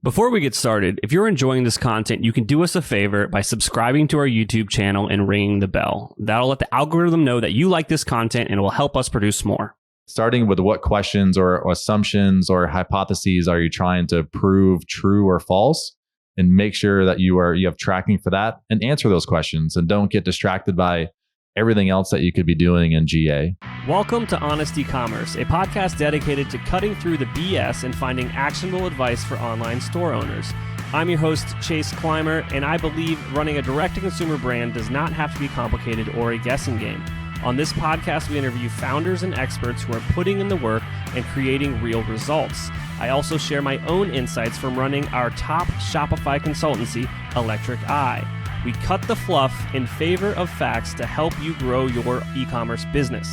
Before we get started, if you're enjoying this content, you can do us a favor by subscribing to our YouTube channel and ringing the bell. That'll let the algorithm know that you like this content and it will help us produce more. Starting with what questions or assumptions or hypotheses are you trying to prove true or false, and make sure that you have tracking for that and answer those questions, and don't get distracted by everything else that you could be doing in GA. Welcome to Honest eCommerce, a podcast dedicated to cutting through the BS and finding actionable advice for online store owners. I'm your host, Chase Clymer, and I believe running a direct-to-consumer brand does not have to be complicated or a guessing game. On this podcast, we interview founders and experts who are putting in the work and creating real results. I also share my own insights from running our top Shopify consultancy, Electric Eye. We cut the fluff in favor of facts to help you grow your e-commerce business.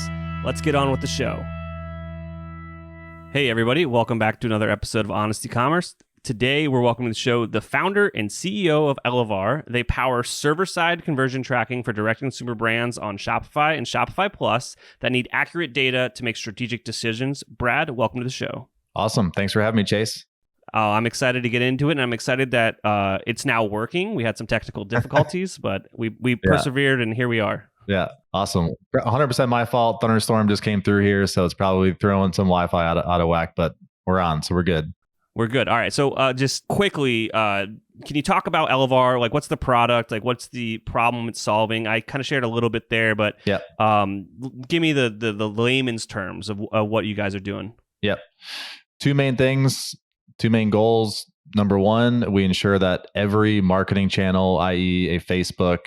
Let's get on with the show. Hey everybody, welcome back to another episode of Honest eCommerce. Today we're welcoming to the show the founder and CEO of Elevar. They power server-side conversion tracking for direct-to-consumer brands on Shopify and Shopify Plus that need accurate data to make strategic decisions. Brad, welcome to the show. Awesome. Thanks for having me, Chase. I'm excited to get into it, and I'm excited that it's now working. We had some technical difficulties, but we persevered, and here we are. Yeah, awesome. 100% my fault. Thunderstorm just came through here, so it's probably throwing some Wi-Fi out of whack, but we're on, so we're good. We're good. All right. So just quickly, can you talk about Elevar? Like, what's the product? Like, what's the problem it's solving? I kind of shared a little bit there, but give me the layman's terms of what you guys are doing. Yep. Two main things. Two main goals. Number one, we ensure that every marketing channel, i.e. a Facebook,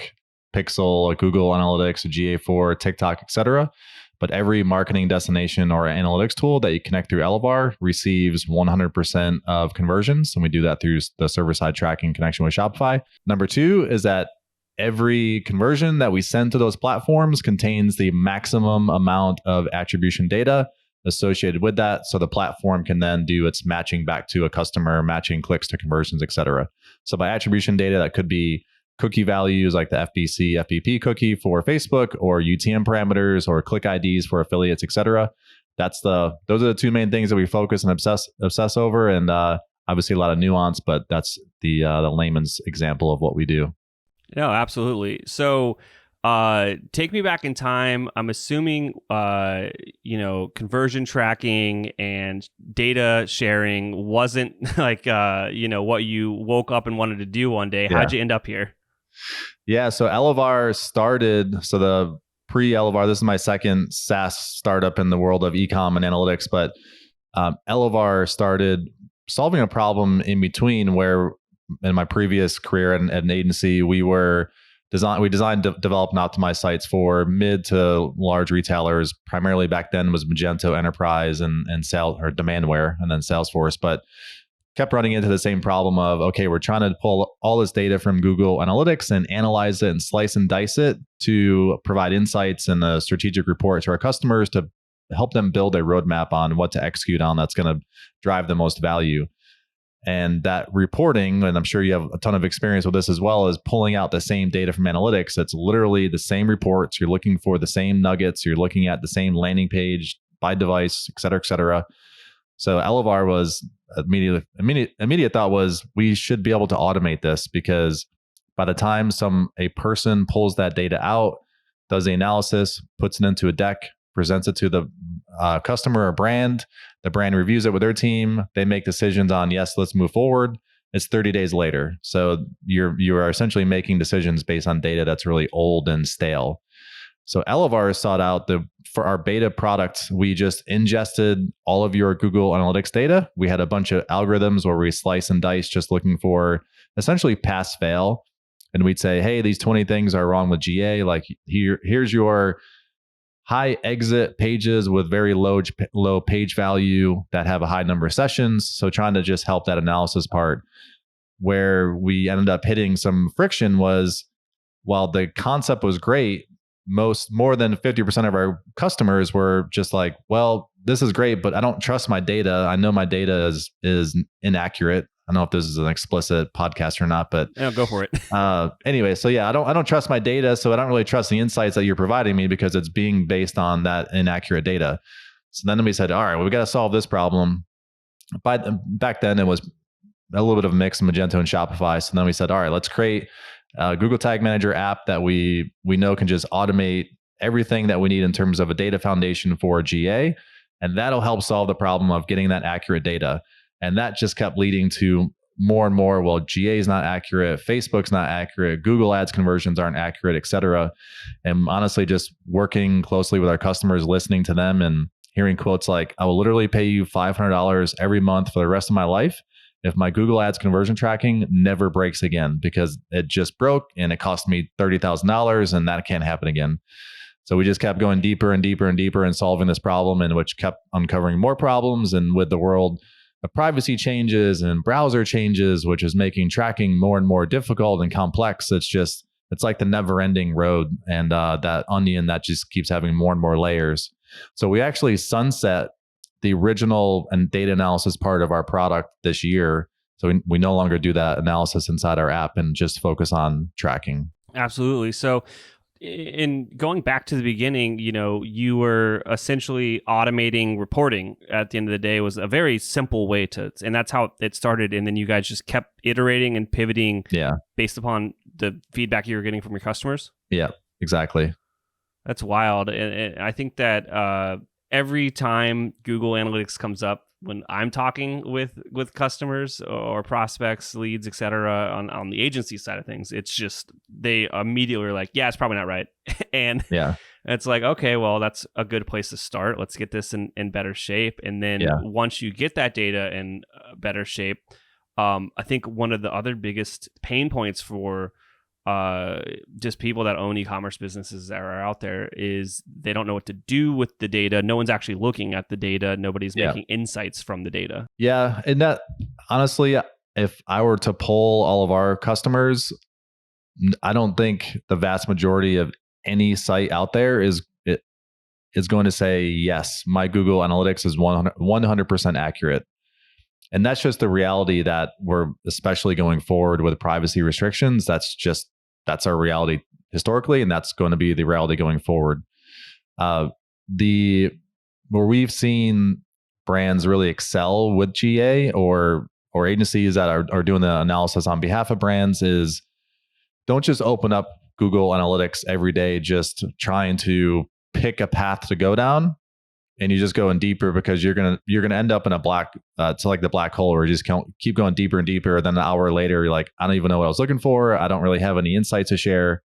Pixel, a Google Analytics, a GA4, TikTok, etc., but every marketing destination or analytics tool that you connect through Elevar receives 100% of conversions. And we do that through the server-side tracking connection with Shopify. Number two is that every conversion that we send to those platforms contains the maximum amount of attribution data associated with that, so the platform can then do its matching back to a customer, matching clicks to conversions, etc. So by attribution data, that could be cookie values like the FBC, FBP cookie for Facebook, or UTM parameters, or click IDs for affiliates, etc. Those are the two main things that we focus and obsess over, and obviously a lot of nuance, but that's the layman's example of what we do. No, absolutely. So take me back in time. I'm assuming, conversion tracking and data sharing wasn't like, what you woke up and wanted to do one day. Yeah. How'd you end up here? Yeah. So Elevar started, so the pre-Elevar, this is my second SaaS startup in the world of e-com and analytics, but Elevar started solving a problem in between where in my previous career at an agency, we designed, developed, and optimized sites for mid to large retailers. Primarily back then was Magento Enterprise and Demandware, and then Salesforce. But kept running into the same problem of, okay, we're trying to pull all this data from Google Analytics and analyze it and slice and dice it to provide insights and a strategic report to our customers to help them build a roadmap on what to execute on that's going to drive the most value. And that reporting, and I'm sure you have a ton of experience with this as well, is pulling out the same data from analytics. It's literally the same reports. You're looking for the same nuggets. You're looking at the same landing page by device, et cetera, et cetera. So Elevar was immediate thought was we should be able to automate this, because by the time a person pulls that data out, does the analysis, puts it into a deck, presents it to the customer or brand. The brand reviews it with their team. They make decisions on, yes, let's move forward. It's 30 days later. So you are essentially making decisions based on data that's really old and stale. So Elevar sought out for our beta product, we just ingested all of your Google Analytics data. We had a bunch of algorithms where we slice and dice, just looking for essentially pass fail. And we'd say, hey, these 20 things are wrong with GA. Like here's your high exit pages with very low page value that have a high number of sessions. So trying to just help that analysis part. Where we ended up hitting some friction was, while the concept was great, more than 50% of our customers were just like, well, this is great, but I don't trust my data. I know my data is inaccurate. I don't know if this is an explicit podcast or not, but yeah, go for it. Anyway, so yeah, I don't trust my data, so I don't really trust the insights that you're providing me because it's being based on that inaccurate data. So then we said, all right, well, we got to solve this problem. Back then, it was a little bit of a mix of Magento and Shopify. So then we said, all right, let's create a Google Tag Manager app that we know can just automate everything that we need in terms of a data foundation for GA. And that'll help solve the problem of getting that accurate data. And that just kept leading to more and more, well, GA is not accurate, Facebook's not accurate, Google Ads conversions aren't accurate, et cetera. And honestly, just working closely with our customers, listening to them and hearing quotes like, I will literally pay you $500 every month for the rest of my life if my Google Ads conversion tracking never breaks again, because it just broke and it cost me $30,000 and that can't happen again. So we just kept going deeper and deeper and deeper and solving this problem, and which kept uncovering more problems. And with the world of privacy changes and browser changes, which is making tracking more and more difficult and complex, it's like the never ending road, and that onion that just keeps having more and more layers. So we actually sunset the original and data analysis part of our product this year. So we no longer do that analysis inside our app and just focus on tracking. Absolutely. So in going back to the beginning, you were essentially automating reporting at the end of the day. Was a very simple way and that's how it started. And then you guys just kept iterating and pivoting based upon the feedback you were getting from your customers. Yeah, exactly. That's wild. And I think that every time Google Analytics comes up, when I'm talking with customers or prospects, leads, et cetera, on the agency side of things, it's just, they immediately are like, yeah, it's probably not right. And it's like, okay, well, that's a good place to start. Let's get this in better shape. And then once you get that data in better shape, I think one of the other biggest pain points for just people that own e-commerce businesses that are out there is they don't know what to do with the data. No one's actually looking at the data. Nobody's making insights from the data. Yeah. And that, honestly, if I were to poll all of our customers, I don't think the vast majority of any site out there is going to say, yes, my Google Analytics is 100% accurate. And that's just the reality that we're, especially going forward with privacy restrictions, that's our reality historically, and that's going to be the reality going forward. Where we've seen brands really excel with GA or agencies that are doing the analysis on behalf of brands is, don't just open up Google Analytics every day just trying to pick a path to go down, and you just go in deeper, because you're gonna end up in a black it's like the black hole, where you just keep going deeper and deeper. Then an hour later, you're like, I don't even know what I was looking for. I don't really have any insights to share.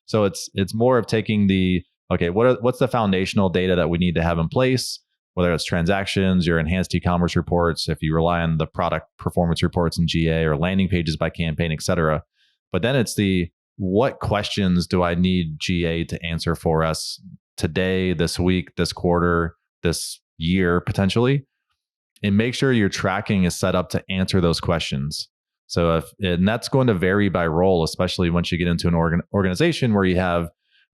So it's more of taking what's the foundational data that we need to have in place, whether it's transactions, your enhanced e-commerce reports, if you rely on the product performance reports in GA, or landing pages by campaign, et cetera. But then it's what questions do I need GA to answer for us today, this week, this quarter, this year, potentially, and make sure your tracking is set up to answer those questions. So and that's going to vary by role, especially once you get into an organization where you have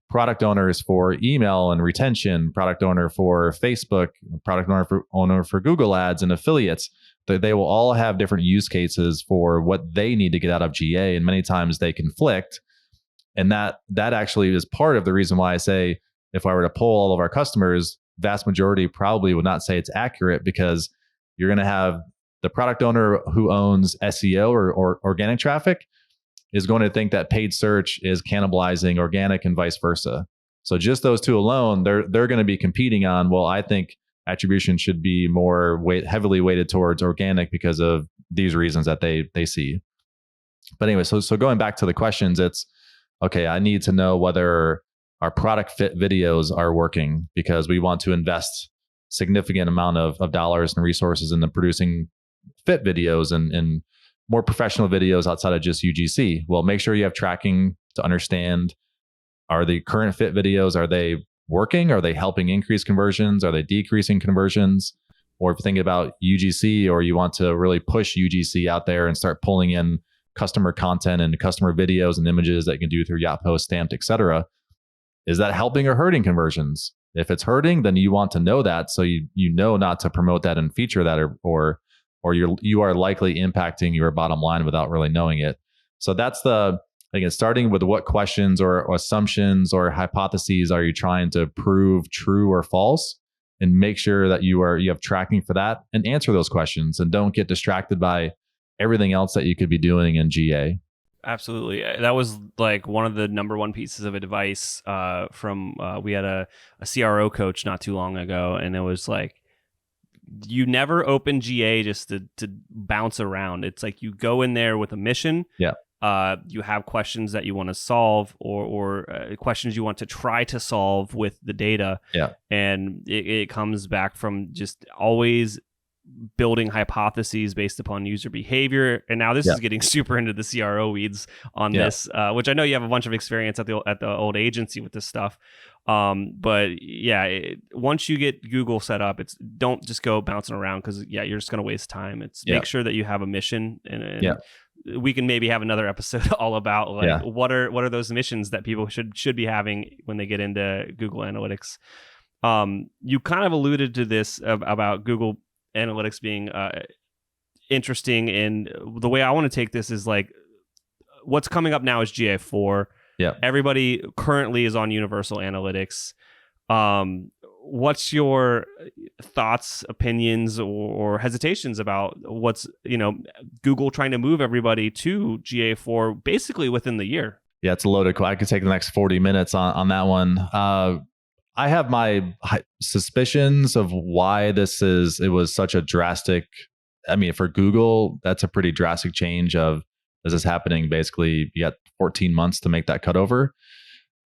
product owners for email and retention, product owner for Facebook, product owner for Google Ads and affiliates. They will all have different use cases for what they need to get out of GA, and many times they conflict. And that actually is part of the reason why I say, if I were to poll all of our customers, vast majority probably would not say it's accurate, because you're going to have the product owner who owns SEO or organic traffic is going to think that paid search is cannibalizing organic, and vice versa. So just those two alone, they're going to be competing on, well, I think attribution should be more heavily weighted towards organic because of these reasons that they see. But anyway, so going back to the questions, it's, okay, I need to know whether our product fit videos are working, because we want to invest significant amount of dollars and resources into producing fit videos and more professional videos outside of just UGC. Well, make sure you have tracking to understand, are the current fit videos, are they working? Are they helping increase conversions? Are they decreasing conversions? Or if you think about UGC, or you want to really push UGC out there and start pulling in customer content and customer videos and images that you can do through Yotpo, Stamped, et cetera, is that helping or hurting conversions? If it's hurting, then you want to know that, so you know not to promote that and feature that, or you are likely impacting your bottom line without really knowing it. So that's starting with what questions or assumptions or hypotheses are you trying to prove true or false, and make sure that you have tracking for that, and answer those questions, and don't get distracted by everything else that you could be doing in GA. Absolutely. That was like one of the number one pieces of advice from we had a CRO coach not too long ago, and it was like, you never open GA just to bounce around. It's like you go in there with a mission. Yeah. You have questions that you want to solve or questions you want to try to solve with the data. Yeah. And it comes back from just always building hypotheses based upon user behavior. And now this is getting super into the CRO weeds on this, which I know you have a bunch of experience at the old agency with this stuff. But yeah, once you get Google set up, don't just go bouncing around, because you're just going to waste time. Make sure that you have a mission, and we can maybe have another episode all about like what are those missions that people should be having when they get into Google Analytics. You kind of alluded to this about Google Analytics being interesting, and the way I want to take this is like, what's coming up now is GA4. Yeah. Everybody currently is on Universal Analytics. What's your thoughts, opinions, or hesitations about what's, Google trying to move everybody to GA4 basically within the year? Yeah, it's a loaded question. I could take the next 40 minutes on that one. I have my suspicions of why it was such a drastic, for Google, that's a pretty drastic change of this is happening. Basically, you got 14 months to make that cutover.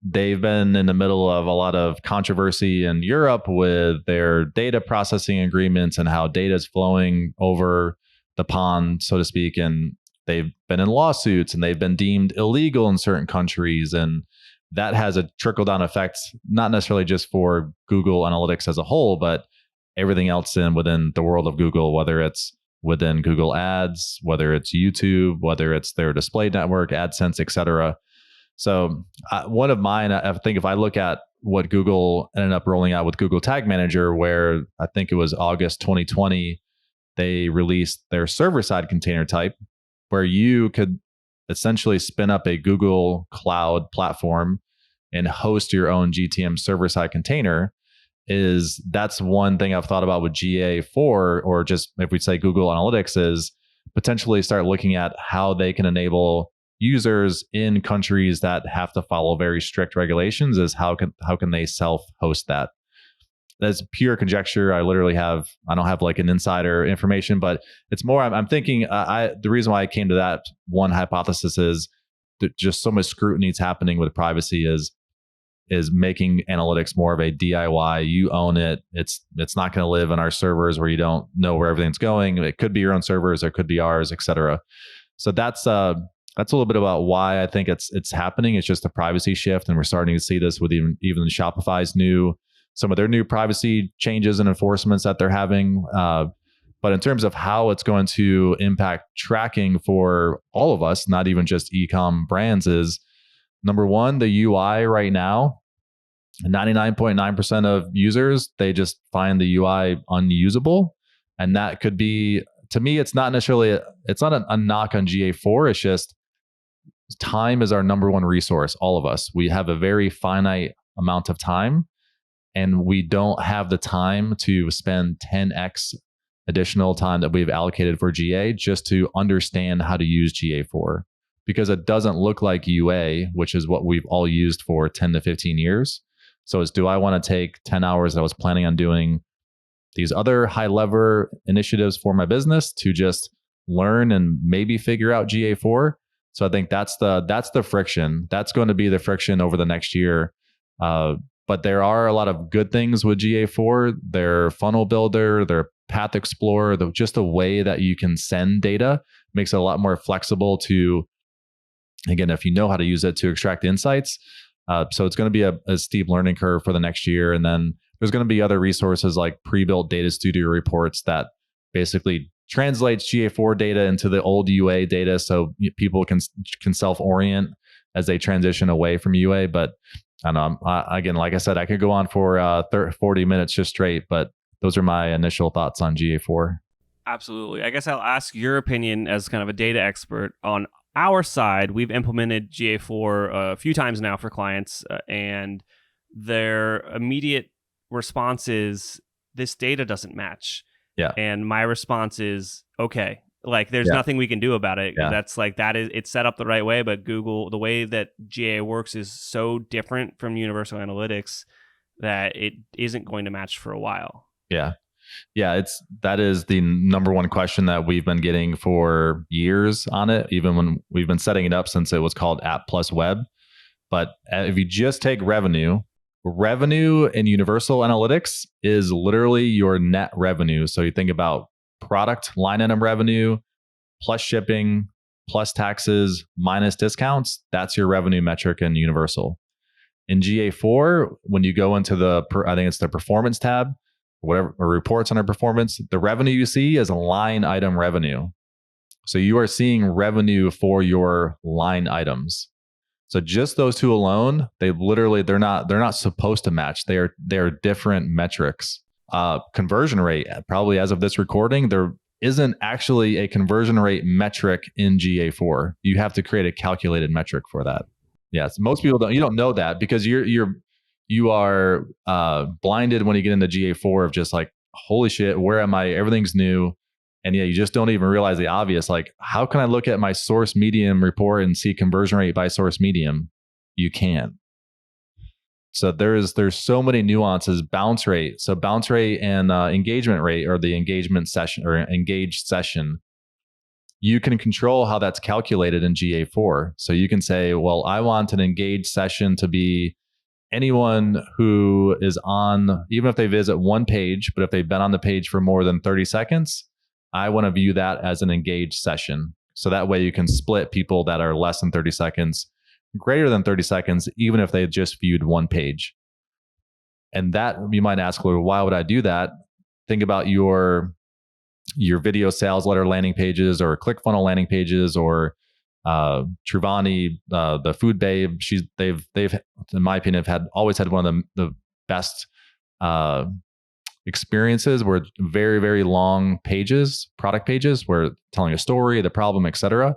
They've been in the middle of a lot of controversy in Europe with their data processing agreements and how data is flowing over the pond, so to speak. And they've been in lawsuits, and they've been deemed illegal in certain countries. And that has a trickle-down effect, not necessarily just for Google Analytics as a whole, but everything else within the world of Google, whether it's within Google Ads, whether it's YouTube, whether it's their display network, AdSense, etc. So one of mine, I think if I look at what Google ended up rolling out with Google Tag Manager, where I think it was August 2020, they released their server-side container type, where you could essentially spin up a Google Cloud platform and host your own GTM server-side container. That's one thing I've thought about with GA4, or just if we say Google Analytics, is potentially start looking at how they can enable users in countries that have to follow very strict regulations, is how can they self-host that. That's pure conjecture. I don't have like an insider information, but it's more, I'm thinking, the reason why I came to that one hypothesis is that just so much scrutiny is happening with privacy is making analytics more of a DIY. You own it. It's not going to live on our servers where you don't know where everything's going. It could be your own servers, it could be ours, etc. So that's a little bit about why I think it's happening. It's just a privacy shift, and we're starting to see this with even Shopify's some of their new privacy changes and enforcements that they're having. But in terms of how it's going to impact tracking for all of us, not even just e-com brands, is number one, the UI right now, 99.9% of users, they just find the UI unusable. And that could be, to me, it's not necessarily, it's not a knock on GA4. It's just time is our number one resource, all of us. We have a very finite amount of time, and we don't have the time to spend 10x additional time that we've allocated for GA just to understand how to use GA4, because it doesn't look like UA, which is what we've all used for 10 to 15 years. So do I want to take 10 hours that I was planning on doing these other high level initiatives for my business to just learn and maybe figure out GA4? So I think that's the friction. That's going to be the friction over the next year. But there are a lot of good things with GA4. Their funnel builder, their path explorer, just the way that you can send data makes it a lot more flexible to, again, if you know how to use it, to extract insights. So it's going to be a steep learning curve for the next year. And then there's going to be other resources like pre-built data studio reports that basically translates GA4 data into the old UA data, so people can self-orient as they transition away from UA. But I don't know, again, like I said, I could go on for 40 minutes just straight, but those are my initial thoughts on GA4. Absolutely. I guess I'll ask your opinion as kind of a data expert. On our side, we've implemented GA4 a few times now for clients, and their immediate response is, this data doesn't match. Yeah. And my response is, okay, Like there's Yeah. nothing we can do about it. Yeah. That's like, that is, it's set up the right way, but Google, the way that GA works is so different from Universal Analytics that it isn't going to match for a while. Yeah. Yeah, that is the number one question that we've been getting for years on it, even when we've been setting it up since it was called App Plus Web. But if you just take revenue in Universal Analytics is literally your net revenue. So you think about product line item revenue plus shipping plus taxes minus discounts. That's your revenue metric in Universal. In GA4, when you go into I think it's the performance tab, whatever, or reports on our performance, the revenue you see is a line item revenue. So you are seeing revenue for your line items. So just those two alone, they're not supposed to match. They're different metrics. Conversion rate, probably as of this recording, there isn't actually a conversion rate metric in GA4. You have to create a calculated metric for that. Yes, most people don't know that because you are blinded when you get into GA4 of just like, holy shit, where am I? Everything's new. And yeah, you just don't even realize the obvious. Like, how can I look at my source medium report and see conversion rate by source medium? You can't. So there's so many nuances. Bounce rate. So bounce rate and engagement rate, or the engagement session or engaged session. You can control how that's calculated in GA4. So you can say, well, I want an engaged session to be anyone who is on, even if they visit one page, but if they've been on the page for more than 30 seconds, I want to view that as an engaged session. So that way you can split people that are less than 30 seconds, greater than 30 seconds, even if they just viewed one page. And that, you might ask, well, why would I do that? Think about your video sales letter landing pages or ClickFunnels landing pages, or Truvani, the food babe. They've in my opinion always had one of the best experiences, where very, very long pages, product pages, where telling a story, the problem, etc.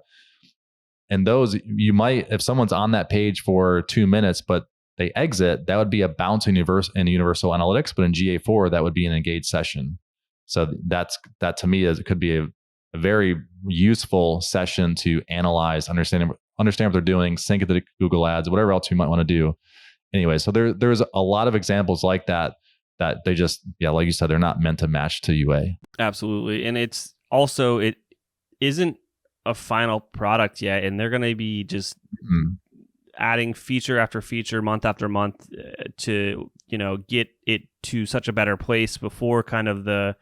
And those, you might, if someone's on that page for 2 minutes, but they exit, that would be a bounce in Universal Analytics, but in GA4, that would be an engaged session. So that to me it could be a very useful session to analyze, understand what they're doing, sync it to Google Ads, whatever else you might want to do. Anyway, so there's a lot of examples like that they just, like you said, they're not meant to match to UA. Absolutely. And it's also, it isn't a final product yet, and they're going to be just adding feature after feature, month after month, to get it to such a better place before kind of the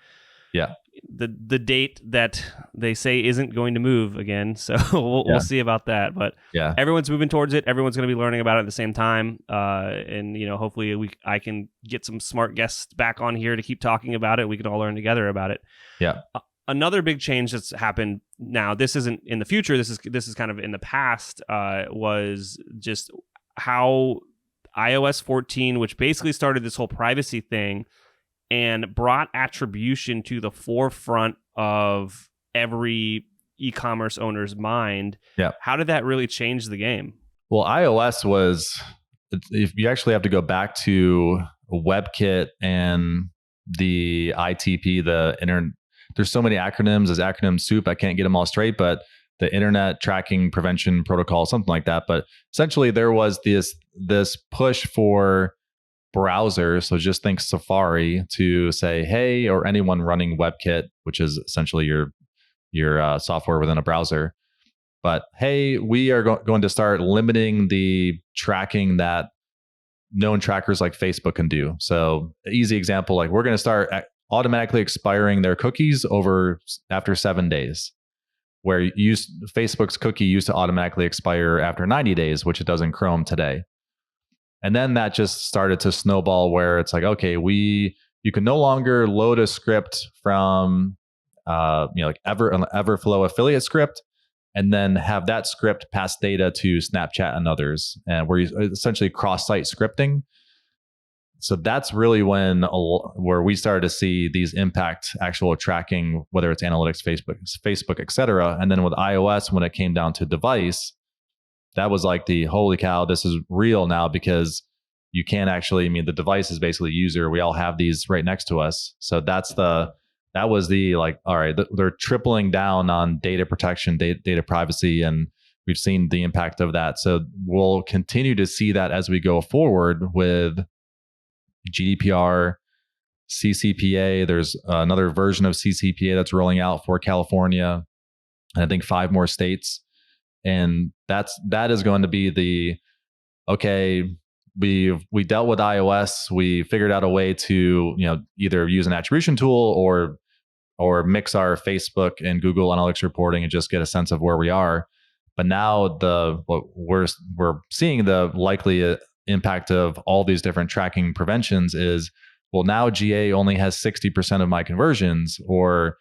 date that they say isn't going to move again. So we'll see about that. But everyone's moving towards it. Everyone's going to be learning about it at the same time. And hopefully I can get some smart guests back on here to keep talking about it. We can all learn together about it. Yeah. Another big change that's happened now, this isn't in the future, this is kind of in the past, was just how iOS 14, which basically started this whole privacy thing and brought attribution to the forefront of every e-commerce owner's mind. Yeah. How did that really change the game? Well, iOS was, if you actually have to go back to WebKit and the ITP, there's so many acronyms, as acronym soup, I can't get them all straight, but the Internet Tracking Prevention Protocol, something like that. But essentially there was this push for browsers, so just think Safari, to say, hey, or anyone running WebKit, which is essentially your software within a browser. But hey, we are going to start limiting the tracking that known trackers like Facebook can do. So easy example, like we're going to start automatically expiring their cookies after 7 days, where Facebook's cookie used to automatically expire after 90 days, which it does in Chrome today. And then that just started to snowball, where it's like, okay, you can no longer load a script from like an Everflow affiliate script, and then have that script pass data to Snapchat and others, and where you essentially cross-site scripting. So that's really where we started to see these impact actual tracking, whether it's analytics, Facebook, etc. And then with iOS, when it came down to device, that was like the holy cow, this is real now, because you can't actually, the device is basically user. We all have these right next to us. So that's the that was the like, all right, they're tripling down on data protection, data privacy, and we've seen the impact of that. So we'll continue to see that as we go forward with GDPR, CCPA. There's another version of CCPA that's rolling out for California, and I think 5 more states. And that is going to be the, okay, we dealt with iOS, we figured out a way to, either use an attribution tool or mix our Facebook and Google Analytics reporting and just get a sense of where we are. But now what we're seeing the likely impact of all these different tracking preventions is, well, now GA only has 60% of my conversions, or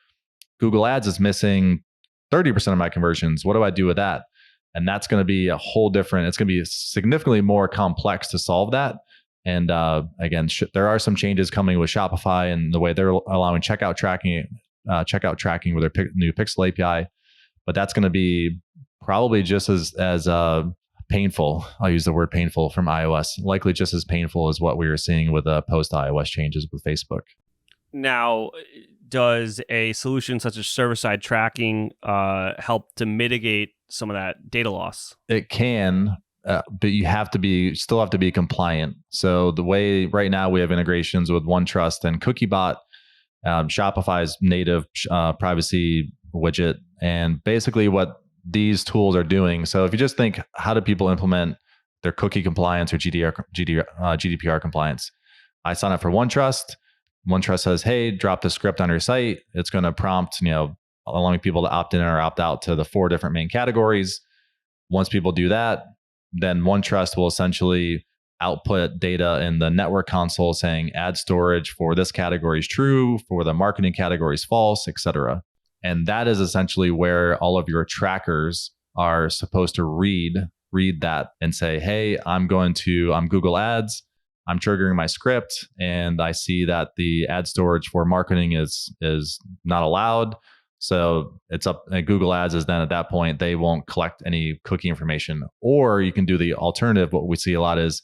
Google Ads is missing 30% of my conversions. What do I do with that? And that's going to be a whole different, it's going to be significantly more complex to solve that. And again, there are some changes coming with Shopify and the way they're allowing checkout tracking with their new Pixel API. But that's going to be probably just as painful. I'll use the word painful from iOS, likely just as painful as what we were seeing with post iOS changes with Facebook. Now, does a solution such as server-side tracking help to mitigate some of that data loss? It can, but you still have to be compliant. So the way right now we have integrations with OneTrust and CookieBot, Shopify's native privacy widget, and basically what these tools are doing. So if you just think, how do people implement their cookie compliance or GDPR compliance? I sign up for OneTrust. OneTrust says, hey, drop the script on your site. It's going to prompt, allowing people to opt in or opt out to the 4 different main categories. Once people do that, then OneTrust will essentially output data in the network console saying ad storage for this category is true, for the marketing category is false, etc. And that is essentially where all of your trackers are supposed to read that and say, hey, I'm Google Ads. I'm triggering my script and I see that the ad storage for marketing is not allowed. So it's up, and Google Ads is then at that point, they won't collect any cookie information. Or you can do the alternative. What we see a lot is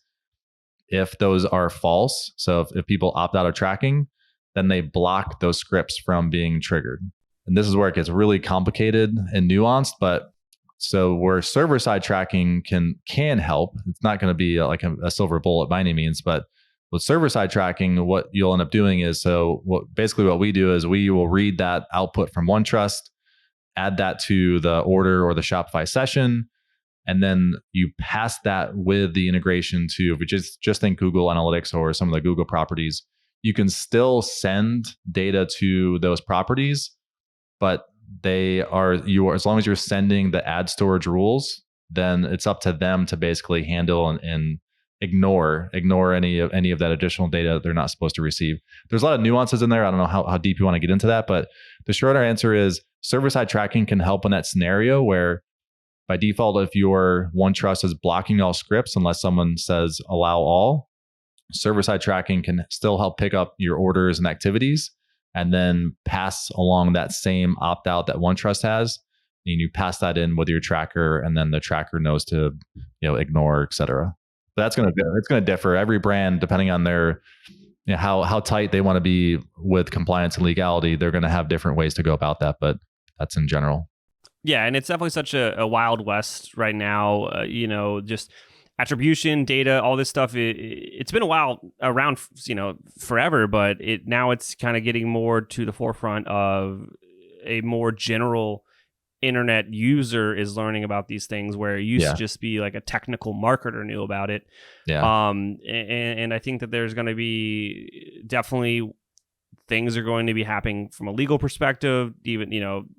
if those are false, so if people opt out of tracking, then they block those scripts from being triggered. And this is where it gets really complicated and nuanced, but so where server-side tracking can help, it's not going to be like a silver bullet by any means, but with server-side tracking, what you'll end up doing is, what we do is we will read that output from OneTrust, add that to the order or the Shopify session, and then you pass that with the integration to, if you just think Google Analytics or some of the Google properties, you can still send data to those properties, but as long as you're sending the ad storage rules, then it's up to them to basically handle and ignore any of that additional data they're not supposed to receive. There's a lot of nuances in there. I don't know how deep you want to get into that, but the shorter answer is server-side tracking can help in that scenario where by default, if your OneTrust is blocking all scripts unless someone says allow all, server-side tracking can still help pick up your orders and activities and then pass along that same opt-out that OneTrust has. And you pass that in with your tracker, and then the tracker knows to ignore, et cetera. But it's going to differ. Every brand, depending on their how tight they want to be with compliance and legality, they're going to have different ways to go about that. But that's in general. Yeah, and it's definitely such a wild west right now. Just attribution, data, all this stuff. It's been a while around, forever, but now it's kind of getting more to the forefront of a more general internet user is learning about these things, where it used to just be like a technical marketer knew about it. Yeah. And I think that there's going to be definitely things are going to be happening from a legal perspective, even,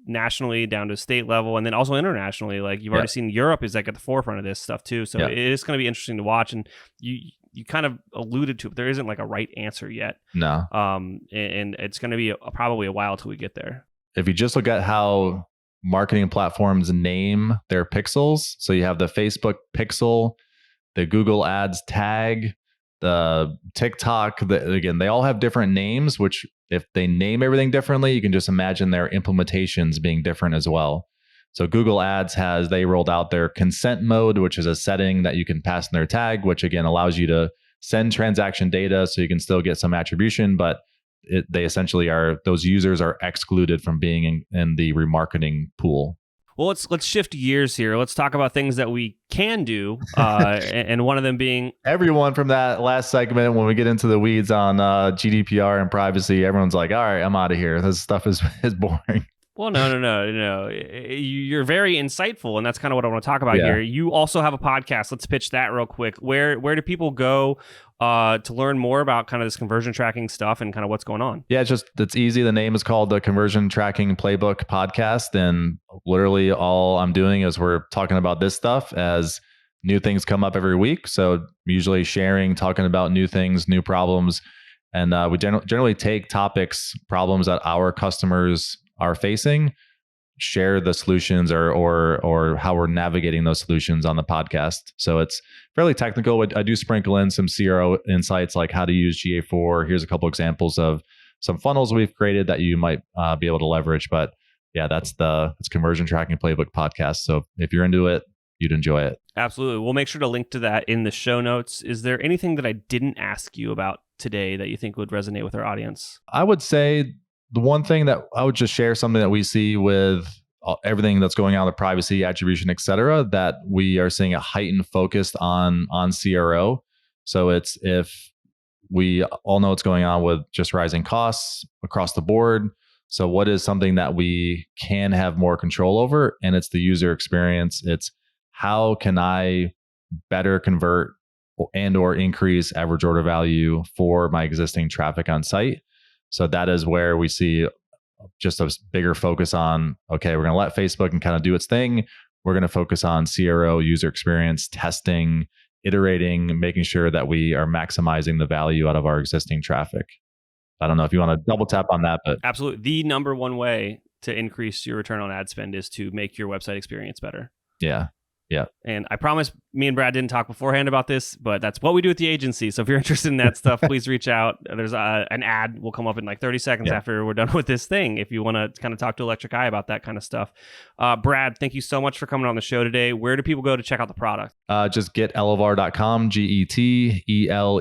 nationally down to state level, and then also internationally. Like you've already seen Europe is like at the forefront of this stuff too. So it is going to be interesting to watch. And you kind of alluded to it. There isn't like a right answer yet. No. And it's going to be probably a while till we get there. If you just look at how marketing platforms name their pixels, so you have the Facebook pixel, the Google Ads tag, the TikTok, again, they all have different names, which if they name everything differently, you can just imagine their implementations being different as well. So Google Ads they rolled out their consent mode, which is a setting that you can pass in their tag, which again allows you to send transaction data so you can still get some attribution, but they essentially are, those users are excluded from being in the remarketing pool. Well, let's shift gears here. Let's talk about things that we can do, and one of them being... Everyone from that last segment, when we get into the weeds on GDPR and privacy, everyone's like, all right, I'm out of here. This stuff is boring. Well, no. You're very insightful, and that's kind of what I want to talk about here. You also have a podcast. Let's pitch that real quick. Where do people go to learn more about kind of this conversion tracking stuff and kind of what's going on? Yeah, it's easy. The name is called the Conversion Tracking Playbook podcast, and literally all I'm doing is we're talking about this stuff as new things come up every week. So usually sharing, talking about new things, new problems, and we generally take topics, problems that our customers are facing, share the solutions or how we're navigating those solutions on the podcast. So it's fairly technical. I do sprinkle in some CRO insights, like how to use GA4. Here's a couple examples of some funnels we've created that you might be able to leverage. But yeah, it's Conversion Tracking Playbook podcast. So if you're into it, you'd enjoy it. Absolutely. We'll make sure to link to that in the show notes. Is there anything that I didn't ask you about today that you think would resonate with our audience? I would say the one thing that I would just share, something that we see with everything that's going on with privacy, attribution, et cetera, that we are seeing a heightened focus on CRO. So it's, if we all know what's going on with just rising costs across the board. So what is something that we can have more control over? And it's the user experience. It's how can I better convert and or increase average order value for my existing traffic on site? So that is where we see just a bigger focus on, okay, we're going to let Facebook and kind of do its thing. We're going to focus on CRO, user experience, testing, iterating, making sure that we are maximizing the value out of our existing traffic. I don't know if you want to double tap on that, but absolutely. The number one way to increase your return on ad spend is to make your website experience better. Yeah. And I promise me and Brad didn't talk beforehand about this, but that's what we do at the agency. So if you're interested in that stuff, please reach out. There's an ad will come up in like 30 seconds after we're done with this thing, if you want to kind of talk to Electric Eye about that kind of stuff. Brad, thank you so much for coming on the show today. Where do people go to check out the product? Just get elevar.com, GETELEV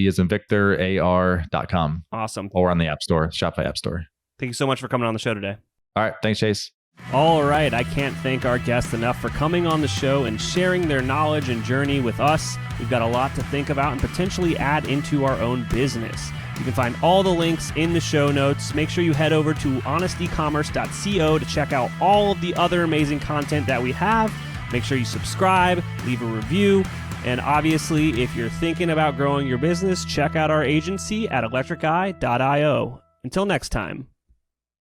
as in Victor, AR.com. Awesome. Or on the App Store, Shopify App Store. Thank you so much for coming on the show today. All right. Thanks, Chase. All right, I can't thank our guests enough for coming on the show and sharing their knowledge and journey with us. We've got a lot to think about and potentially add into our own business. You can find all the links in the show notes. Make sure you head over to honestecommerce.co to check out all of the other amazing content that we have. Make sure you subscribe, leave a review, and obviously, if you're thinking about growing your business, check out our agency at electriceye.io. Until next time.